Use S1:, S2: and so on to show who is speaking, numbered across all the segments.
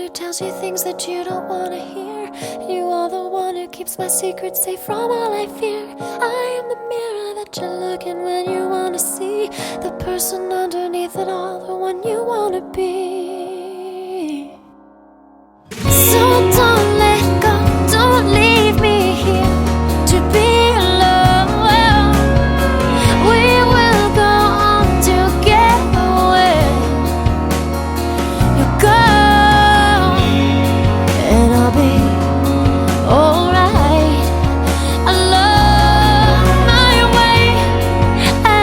S1: who tells you things that you don't wanna hear. You are the one who keeps my secrets safe from all I fear. I am the mirror that you look in when you wanna see the person underneath it all, the one you wanna be. So don't let go, don't leave me here to be alone. We will go on together when you go, and I'll be alright. I love my way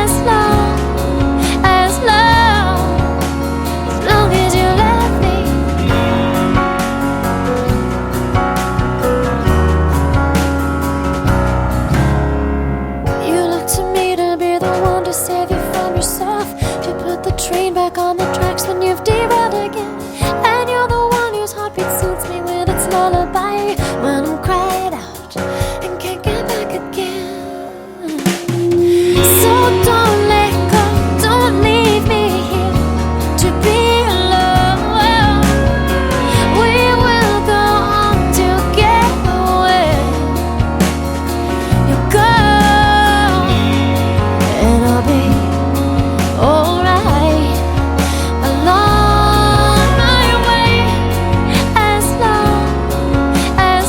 S1: as long as you love me. You look to me to be the one to save you from yourself, to put the train back on the tracks when you've derailed again. And you're the one whose heartbeat soothes me with its lullaby when I'm cried out and can't get back again. So don't let go, don't leave me here to be alone. We will go on together when you go, and I'll be alright along my way as long as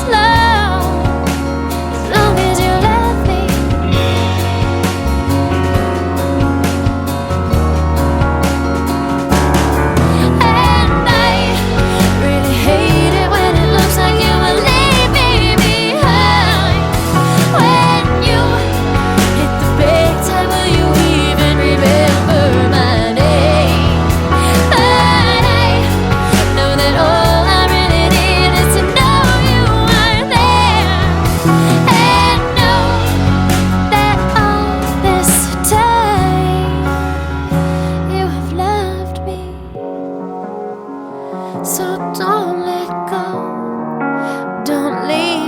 S1: you love me. And I really hate it when it looks like you will leave me behind. When you hit the big time, will you even remember my name? But I know that all I really need is to know you are there, and know that all this time you have loved me. So don't let go, don't leave